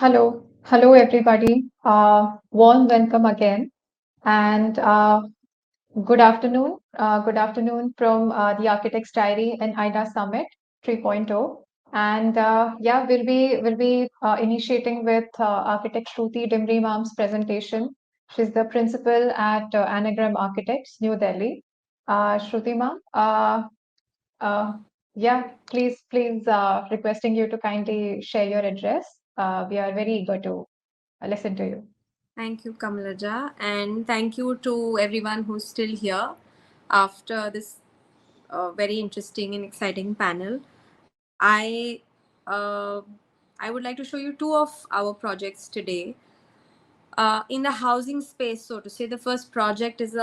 Hello everybody. Warm welcome again, and good afternoon. Good afternoon from the Architects Diary and IIDA Summit 3.0. And yeah, we'll be initiating with Architect Shruti Dimri ma'am's presentation. She's the principal at Anagram Architects, New Delhi. Shruti ma'am, uh, yeah, please, requesting you to kindly share your address. We are very eager to listen to you. Thank you, Kamalaja, and thank you to everyone who's still here after this very interesting and exciting panel. Uh, I would like to show you two of our projects today. In the housing space, so to say, the first project is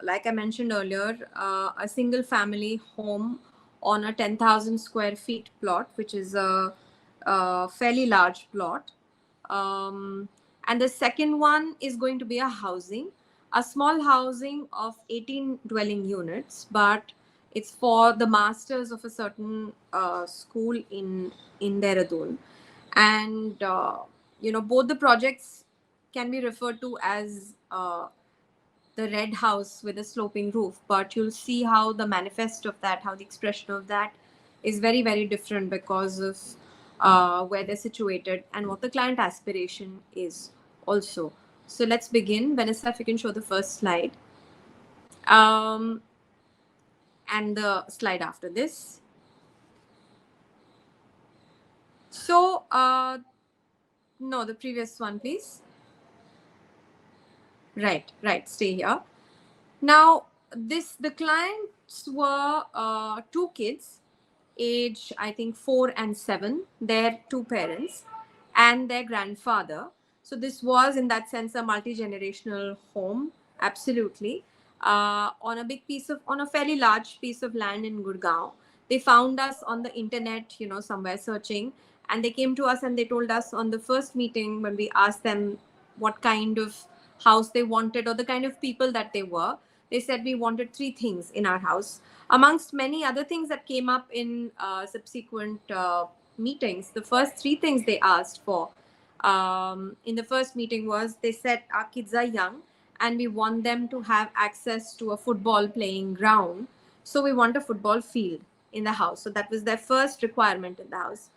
like I mentioned earlier, a single family home on a 10,000 square feet plot, which is a fairly large plot. And the second one is going to be a small housing of 18 dwelling units, but it's for the masters of a certain school in Dehradun. And both the projects can be referred to as the red house with a sloping roof, but you'll see how the manifest of that, how the expression of that is very, very different because of where they're situated and what the client aspiration is also. So let's begin. Vanessa, if you can show the first slide um, and the slide after this. So, no, the previous one, please. Right. Stay here. Now, the clients were two kids, age I think 4 and 7, their two parents, and their grandfather. So this was, in that sense, a multi-generational home, absolutely, on a fairly large piece of land in Gurgaon. They found us on the internet, somewhere searching, and they came to us and they told us on the first meeting when we asked them what kind of house they wanted or the kind of people that they were. They said we wanted three things in our house, amongst many other things that came up in subsequent meetings. The first three things they asked for in the first meeting was, they said our kids are young and we want them to have access to a football playing ground, so we want a football field in the house. So that was their first requirement in the house.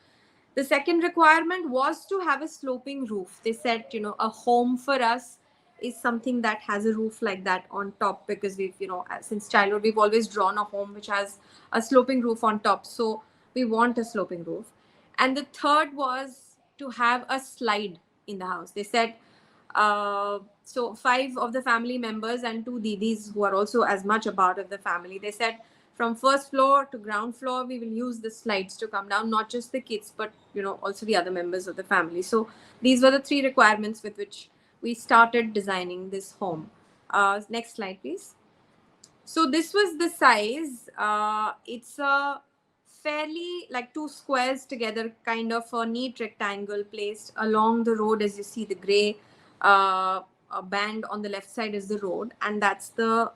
The second requirement was to have a sloping roof. They said, a home for us is something that has a roof like that on top, because we've, since childhood, we've always drawn a home which has a sloping roof on top. So we want a sloping roof. And the third was to have a slide in the house. They said, so 5 of the family members and 2 didis who are also as much a part of the family, they said, from first floor to ground floor, we will use the slides to come down, not just the kids, but also the other members of the family. So these were the 3 requirements with which we started designing this home. Next slide, please. So this was the size. It's a fairly like 2 squares together, kind of a neat rectangle placed along the road. As you see, the gray band on the left side is the road, and that's the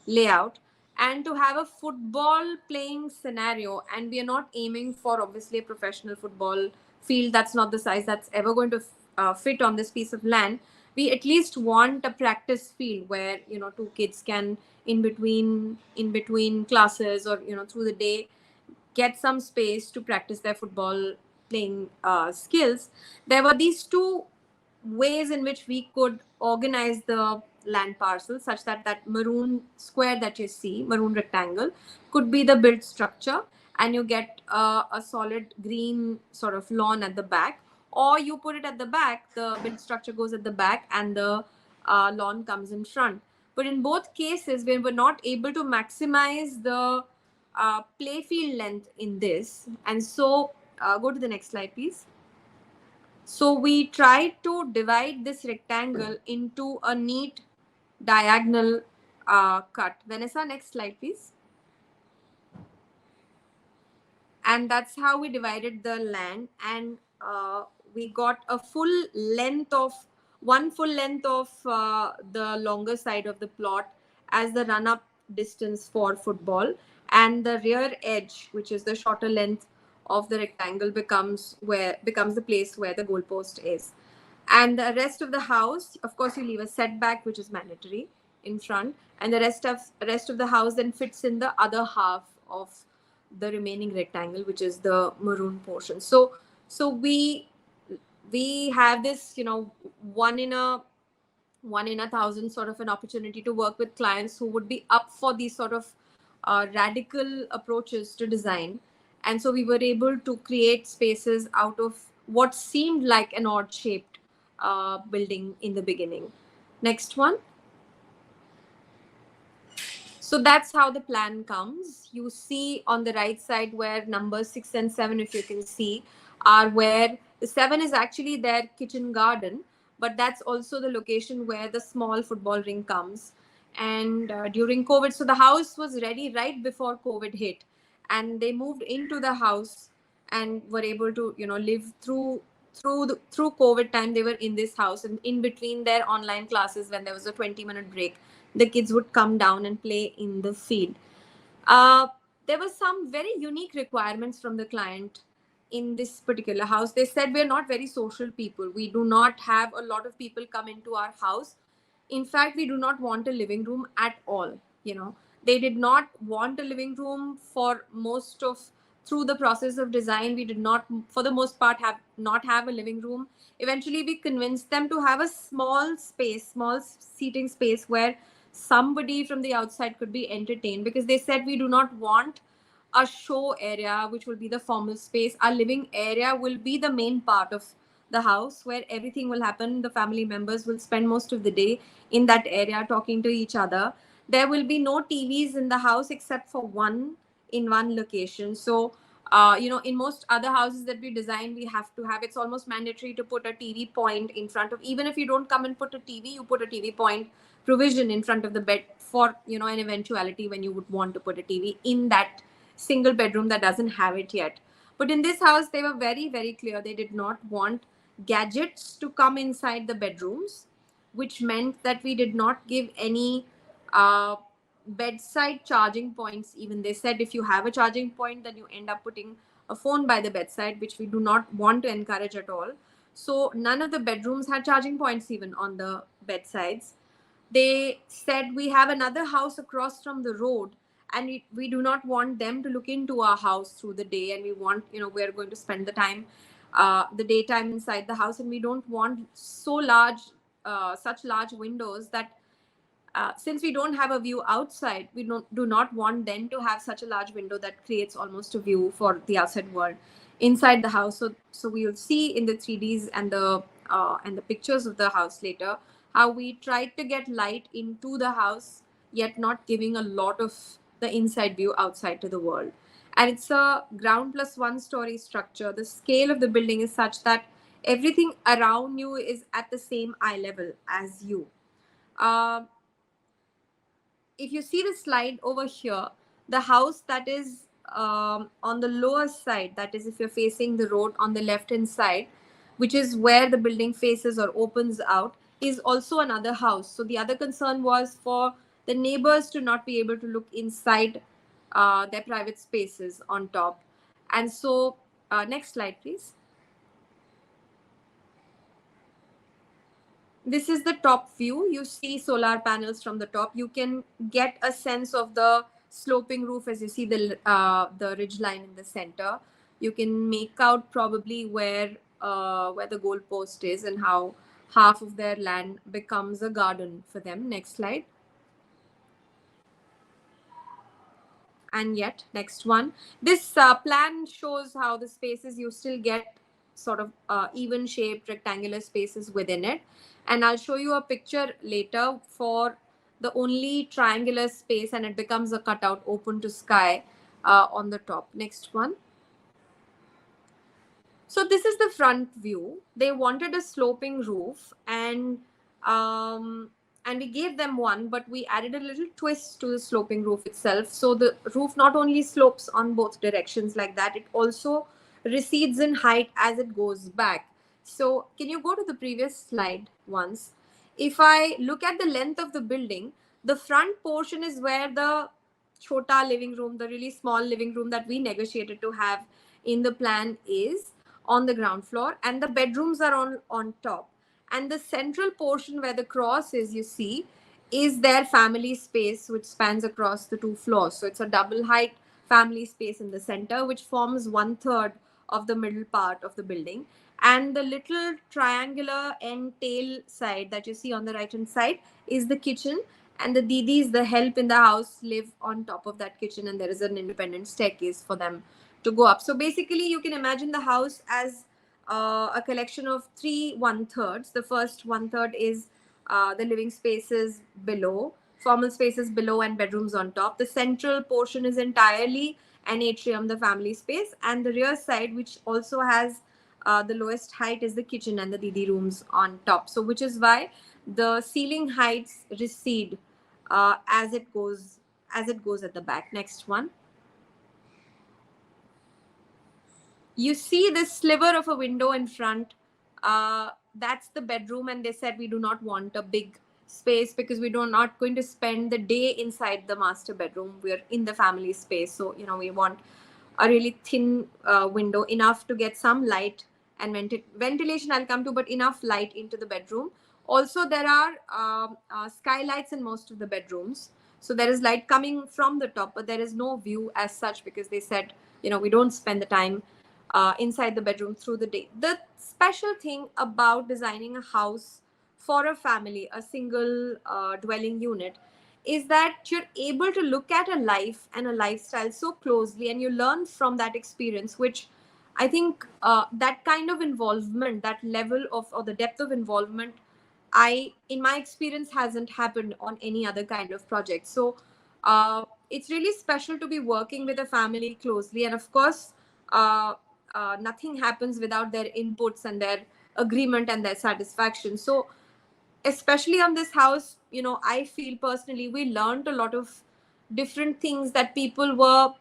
layout. And to have a football playing scenario, and we are not aiming for obviously a professional football field. That's not the size that's ever going to fit on this piece of land. We at least want a practice field where 2 kids can, in between classes or through the day, get some space to practice their football playing skills. There were these 2 ways in which we could organize the land parcel, such that that maroon square that you see, maroon rectangle, could be the built structure, and you get a solid green sort of lawn at the back, or you put it at the back, the built structure goes at the back and the lawn comes in front. But in both cases, we were not able to maximize the playfield length in this. And so go to the next slide, please. So we tried to divide this rectangle into a neat diagonal cut. Vanessa, next slide, please. And that's how we divided the land, and we got a full length of the longer side of the plot as the run-up distance for football, and the rear edge, which is the shorter length of the rectangle, becomes the place where the goalpost is. And the rest of the house, of course, you leave a setback, which is mandatory in front, and the rest of the house then fits in the other half of the remaining rectangle, which is the maroon portion. So we have this, one in a 1 in 1,000 sort of an opportunity to work with clients who would be up for these sort of radical approaches to design. And so we were able to create spaces out of what seemed like an odd shaped building in the beginning. Next one. So that's how the plan comes. You see on the right side where numbers 6 and 7, if you can see, are where the 7 is actually their kitchen garden, but that's also the location where the small football ring comes. And during COVID, so the house was ready right before COVID hit, and they moved into the house and were able to, live through COVID time. They were in this house, and in between their online classes, when there was a 20-minute break, the kids would come down and play in the field. Uh, there were some very unique requirements from the client in this particular house. They said, we're not very social people. We do not have a lot of people come into our house. In fact, we do not want a living room at all. They did not want a living room for most of through the process of design. We did not, for the most part, have a living room. Eventually, we convinced them to have a small seating space where somebody from the outside could be entertained, because they said we do not want a show area which will be the formal space. Our living area will be the main part of the house where everything will happen. The family members will spend most of the day in that area talking to each other. There will be no TVs in the house except for one in one location. So in most other houses that we design, we have to have, it's almost mandatory to put a TV point in front of, even if you don't come and put a TV, you put a TV point provision in front of the bed for, an eventuality when you would want to put a TV in that single bedroom that doesn't have it yet. But in this house, they were very, very clear. They did not want gadgets to come inside the bedrooms, which meant that we did not give any uh, bedside charging points. Even they said, if you have a charging point, then you end up putting a phone by the bedside, which we do not want to encourage at all. So none of the bedrooms had charging points even on the bedsides. They said, we have another house across from the road, and we do not want them to look into our house through the day, and we want, we're going to spend the daytime inside the house, and we don't want such large windows that since we don't have a view outside, we do not want them to have such a large window that creates almost a view for the outside world inside the house. So we will see in the 3Ds and the pictures of the house later how we tried to get light into the house, yet not giving a lot of the inside view outside to the world. And it's a ground plus 1 story structure. The scale of the building is such that everything around you is at the same eye level as you. Uh, if you see the slide over here, the house that is on the lower side, that is if you're facing the road on the left hand side, which is where the building faces or opens out, is also another house. So the other concern was for the neighbors to not be able to look inside their private spaces on top. And so next slide, please. This is the top view. You see solar panels from the top. You can get a sense of the sloping roof as you see the ridge line in the center. You can make out probably where the goalpost is and how half of their land becomes a garden for them. Next slide. And yet next one, this plan shows how the spaces, you still get sort of even shaped rectangular spaces within it, and I'll show you a picture later for the only triangular space, and it becomes a cutout open to sky on the top. Next one. So this is the front view. They wanted a sloping roof, and we gave them one, but we added a little twist to the sloping roof itself. So the roof not only slopes on both directions like that, it also recedes in height as it goes back. So can you go to the previous slide once? If I look at the length of the building, the front portion is where the chota living room, the really small living room that we negotiated to have in the plan, is on the ground floor, and the bedrooms are on top. And the central portion where the cross is, you see, is their family space, which spans across the 2 floors. So it's a double height family space in the center, which forms 1/3 of the middle part of the building. And the little triangular end tail side that you see on the right hand side is the kitchen. And the didis, the help in the house, live on top of that kitchen, and there is an independent staircase for them to go up. So basically, you can imagine the house as a collection of 3 1/3. The first 1/3 is the living spaces below, formal spaces below, and bedrooms on top. The central portion is entirely an atrium, the family space, and the rear side, which also has the lowest height, is the kitchen and the didi rooms on top. So, which is why the ceiling heights recede as it goes at the back. Next one. You see this sliver of a window in front. That's the bedroom, and they said we do not want a big space because we are not going to spend the day inside the master bedroom. We're in the family space, so we want a really thin window, enough to get some light and ventilation. I'll come to, but enough light into the bedroom. Also, there are skylights in most of the bedrooms, so there is light coming from the top, but there is no view as such because they said we don't spend the time inside the bedroom through the day. The special thing about designing a house for a family, a single dwelling unit, is that you're able to look at a life and a lifestyle so closely, and you learn from that experience, which I think that kind of involvement, that level of, or the depth of involvement, in my experience, hasn't happened on any other kind of project. So it's really special to be working with a family closely. And of course, nothing happens without their inputs and their agreement and their satisfaction. So especially on this house, I feel personally we learned a lot of different things that people were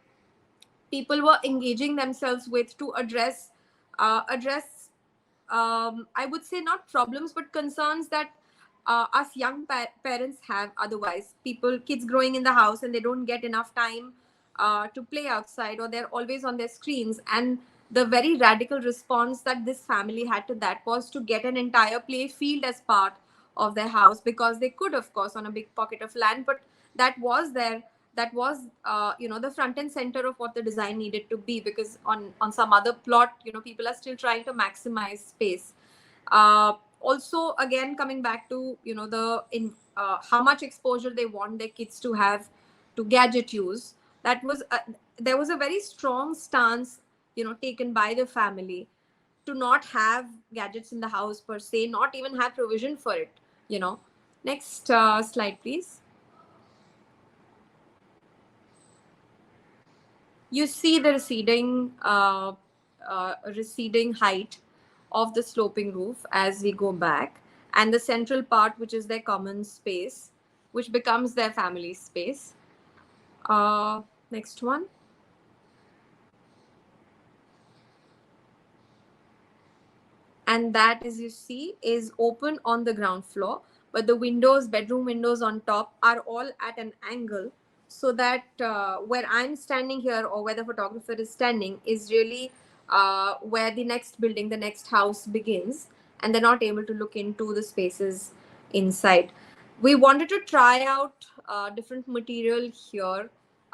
engaging themselves with to address I would say not problems but concerns that us young parents have. Otherwise, kids growing in the house and they don't get enough time to play outside, or they're always on their screens. And the very radical response that this family had to that was to get an entire play field as part of their house, because they could, of course, on a big pocket of land, but that was the front and center of what the design needed to be, because on some other plot, people are still trying to maximize space. Also, again, coming back to how much exposure they want their kids to have to gadget use. There was a very strong stance taken by the family to not have gadgets in the house per se, not even have provision for it. Next slide, please. You see the receding height of the sloping roof as we go back, and the central part, which is their common space, which becomes their family space. Next one. And that, as you see, is open on the ground floor, but the bedroom windows on top, are all at an angle, so that where I'm standing here, or where the photographer is standing, is really where the next house begins, and they're not able to look into the spaces inside. We wanted to try out different material here,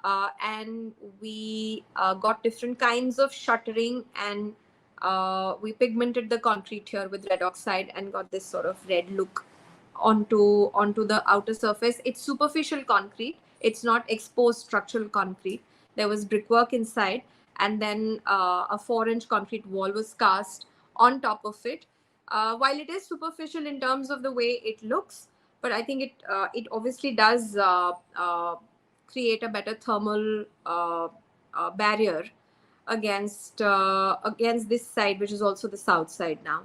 and we got different kinds of shuttering, and we pigmented the concrete here with red oxide and got this sort of red look onto the outer surface. It's superficial concrete. It's not exposed structural concrete. There was brickwork inside, and then a 4-inch concrete wall was cast on top of it. While it is superficial in terms of the way it looks, but I think it obviously does create a better thermal barrier against this side, which is also the south side now.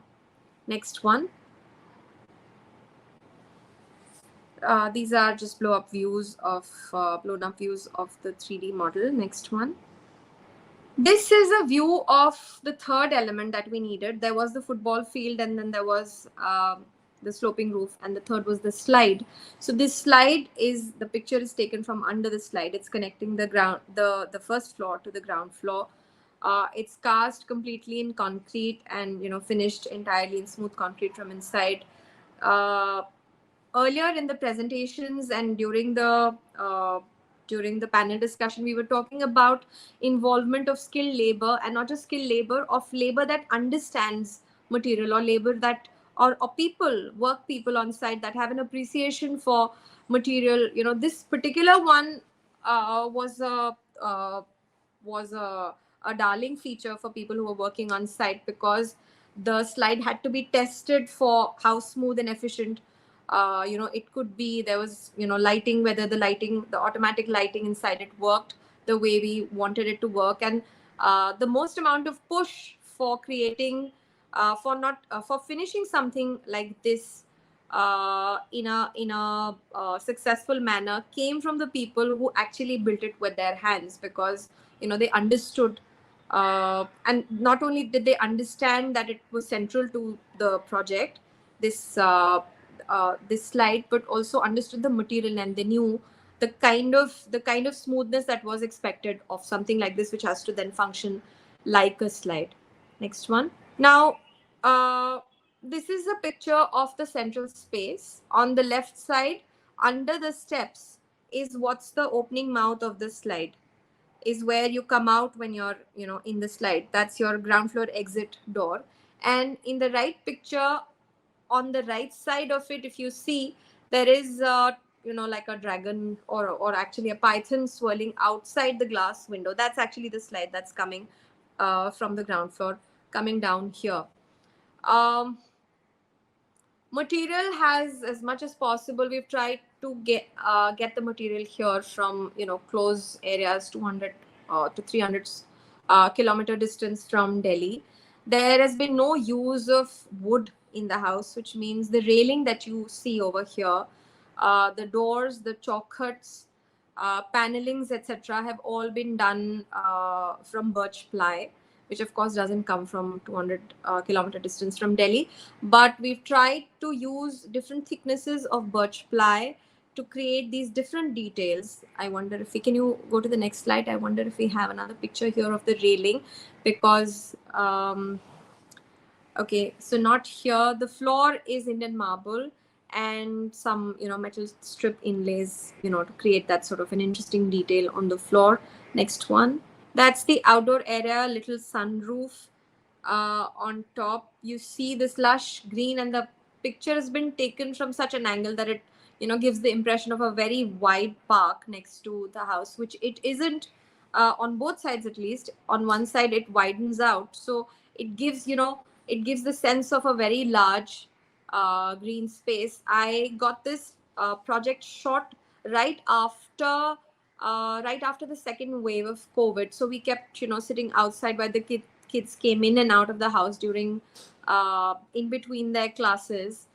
Next one. These are just blown up views of the 3D model. Next one. This is a view of the third element that we needed. There was the football field, and then there was the sloping roof, and the third was the slide. So this slide the picture is taken from under the slide. It's connecting the first floor to the ground floor. It's cast completely in concrete and finished entirely in smooth concrete from inside. uh, earlier in the presentations and during the panel discussion, we were talking about involvement of skilled labor, and not just skilled labor, of labor that understands material, or labor that, or people, work people on site that have an appreciation for material. This particular one was a darling feature for people who were working on site, because the slide had to be tested for how smooth and efficient it could be. There was lighting, whether the automatic lighting inside it worked the way we wanted it to work. And the most amount of push for creating for not for finishing something like this in a successful manner came from the people who actually built it with their hands, because they understood, and not only did they understand that it was central to the project, this this slide, but also understood the material, and they knew the kind of smoothness that was expected of something like this, which has to then function like a slide. Next one. Now, this is a picture of the central space. On the left side, under the steps, is what's the opening mouth of the slide, is where you come out when you're in the slide. That's your ground floor exit door. And in the right picture, on the right side of it, if you see, there is like a dragon, or actually a python swirling outside the glass window. That's actually the slide that's coming from the ground floor, coming down here. Material has, as much as possible, we've tried to get the material here from close areas, 200 to 300 kilometer distance from Delhi. There has been no use of wood in the house, which means the railing that you see over here, the doors, the chalk huts, panelings, etc., have all been done from birch ply, which of course doesn't come from 200 kilometer distance from Delhi. But we've tried to use different thicknesses of birch ply to create these different details. I wonder if can you go to the next slide? I wonder if we have another picture here of the railing, because okay, so not here. The floor is Indian marble, and some metal strip inlays to create that sort of an interesting detail on the floor. Next one. That's the outdoor area, little sunroof on top. You see this lush green, and the picture has been taken from such an angle that it gives the impression of a very wide park next to the house, which it isn't on both sides. At least on one side it widens out, so it gives it gives the sense of a very large green space. I got this project shot right after the second wave of COVID. So we kept sitting outside while the kids came in and out of the house during in between their classes.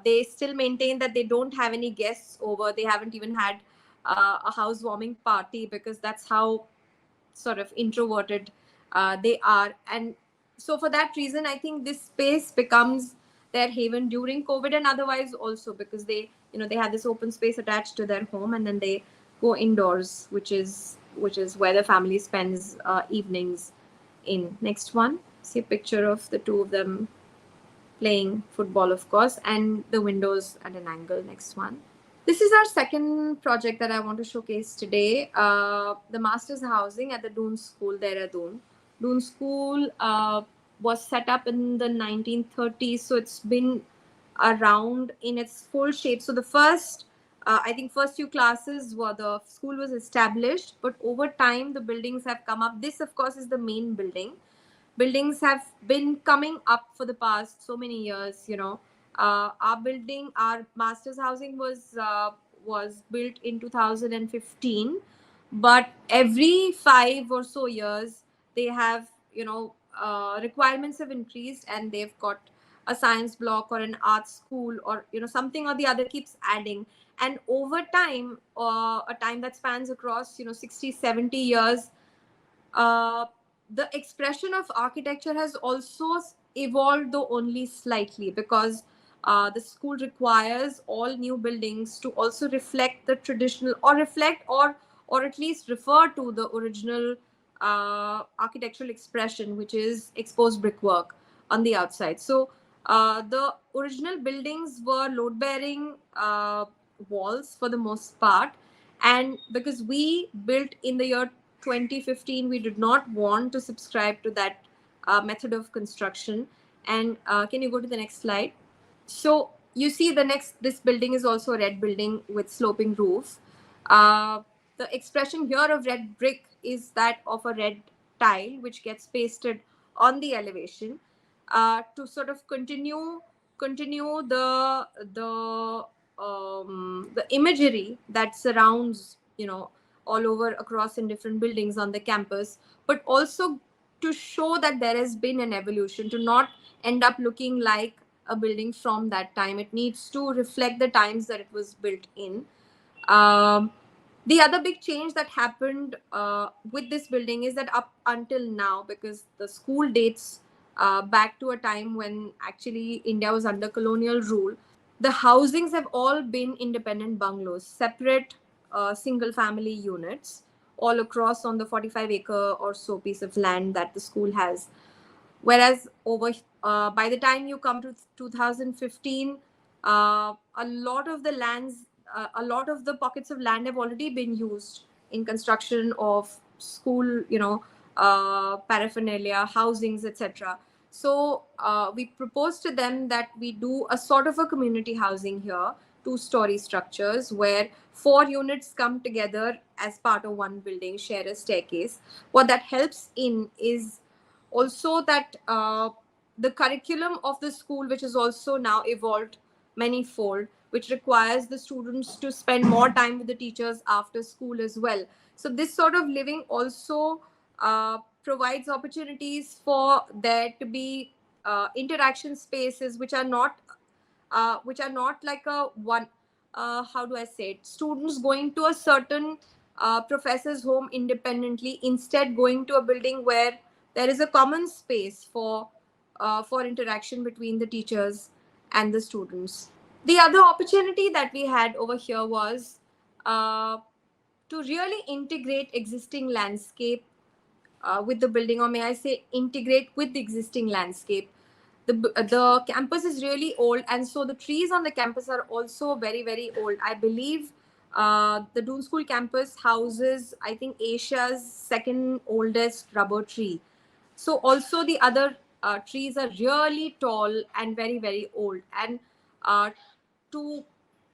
They still maintain that they don't have any guests over. They haven't even had a housewarming party, because that's how sort of introverted they are. And so for that reason, I think this space becomes their haven during COVID, and otherwise also, because they have this open space attached to their home, and then they go indoors, which is where the family spends evenings in. Next one. See a picture of the two of them playing football, of course, and the windows at an angle. Next one. This is our second project that I want to showcase today. The Master's Housing at the Doon School, Dehradun. Doon School was set up in the 1930s, so it's been around in its full shape. So the first, I think, first few classes were the school was established, but over time the buildings have come up. This, of course, is the main building. Buildings have been coming up for the past so many years. Our building, our master's housing was built in 2015, but every 5 or so years they have requirements have increased, and they've got a science block or an art school, or something or the other keeps adding. And over time, a time that spans across 60-70 years, uh, the expression of architecture has also evolved, though only slightly, because the school requires all new buildings to also reflect the traditional, or reflect, or at least refer to the original architectural expression, which is exposed brickwork on the outside. So The original buildings were load bearing walls for the most part. And because we built in the year 2015, we did not want to subscribe to that method of construction. And can you go to the next slide? So you see this building is also a red building with sloping roof. Uh, the expression here of red brick is that of a red tile which gets pasted on the elevation to sort of continue the imagery that surrounds, all over across in different buildings on the campus, but also to show that there has been an evolution, to not end up looking like a building from that time. It needs to reflect the times that it was built in. Um, the other big change that happened with this building is that up until now, because the school dates back to a time when actually India was under colonial rule, the housings have all been independent bungalows, separate single family units, all across on the 45-acre or so piece of land that the school has. Whereas by the time you come to 2015, a lot of the pockets of land have already been used in construction of school, paraphernalia, housings, etc. So we proposed to them that we do a sort of a community housing here, two-story structures where four units come together as part of one building, share a staircase. What that helps in is also that the curriculum of the school, which is also now evolved manifold, which requires the students to spend more time with the teachers after school as well. So this sort of living also provides opportunities for there to be interaction spaces which are not like a one, how do I say it, students going to a certain professor's home independently, instead going to a building where there is a common space for interaction between the teachers and the students. The other opportunity that we had over here was uh, to really integrate existing landscape with the building, or may I say integrate with the existing landscape. The campus is really old, and so the trees on the campus are also very, very old. I believe the Doon School campus houses, I think, Asia's second oldest rubber tree. So also the other trees are really tall and very, very old. And to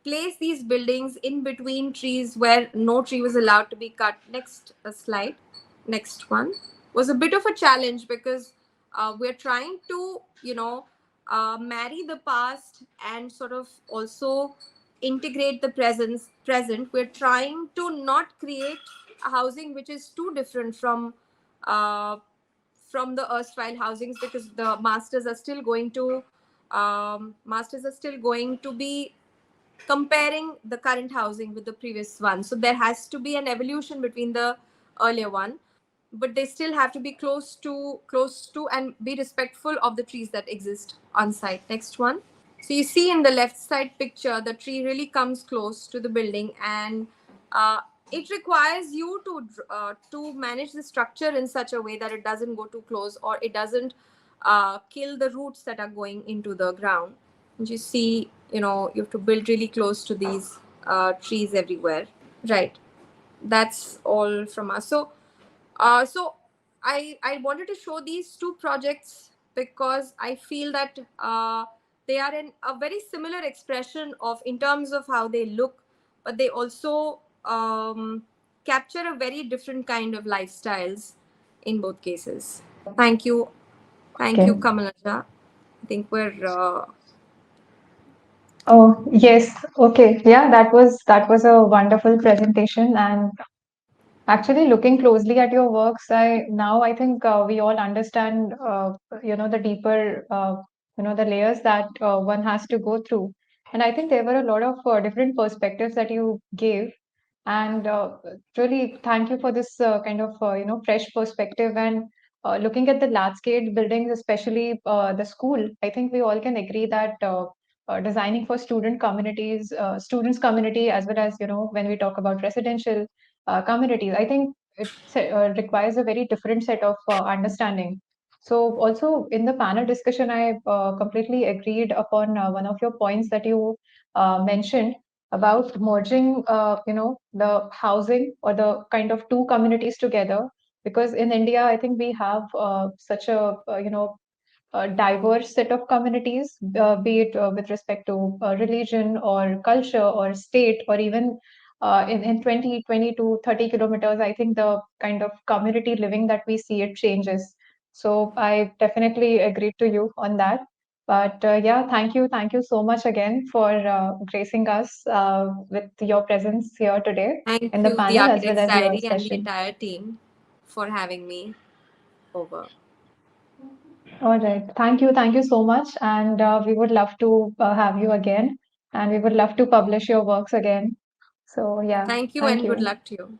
place these buildings in between trees where no tree was allowed to be cut, next slide, next one, was a bit of a challenge, because we're trying to, marry the past and sort of also integrate the present. We're trying to not create a housing which is too different uh, from the erstwhile housings, because the masters are still going to be comparing the current housing with the previous one. So there has to be an evolution between the earlier one, but they still have to be close to and be respectful of the trees that exist on site. Next one. So you see in the left side picture, the tree really comes close to the building, and uh, it requires you to manage the structure in such a way that it doesn't go too close, or it doesn't kill the roots that are going into the ground. And you see, you have to build really close to these trees everywhere. Right. That's all from us. So I wanted to show these two projects because I feel that they are a very similar expression of, in terms of how they look, but they also capture a very different kind of lifestyles in both cases. Thank you. Thank you, Okay. Kamalaja. I think we're Oh, yes. Okay. Yeah, that was a wonderful presentation. And actually, looking closely at your works, I think we all understand, the deeper, the layers that one has to go through. And I think there were a lot of different perspectives that you gave. And really, thank you for this kind of, fresh perspective. And looking at the large scale buildings, especially the school, I think we all can agree that designing for students community, as well as, when we talk about residential communities, I think it requires a very different set of understanding. So also in the panel discussion, I completely agreed upon one of your points that you mentioned about merging, the housing or the kind of two communities together. Because in India, I think we have such a, a diverse set of communities, be it with respect to religion or culture or state, or even in 20, 20 to 30 kilometers, I think the kind of community living that we see, it changes. So I definitely agree to you on that. But yeah, thank you. Thank you so much again for gracing us with your presence here today in Thank the you, the panel as well Architect's as your Diary, and the session. entire team for having me over. All right. Thank you. Thank you so much. And we would love to have you again. And we would love to publish your works again. So, yeah, Thank you thank and good you. luck to you.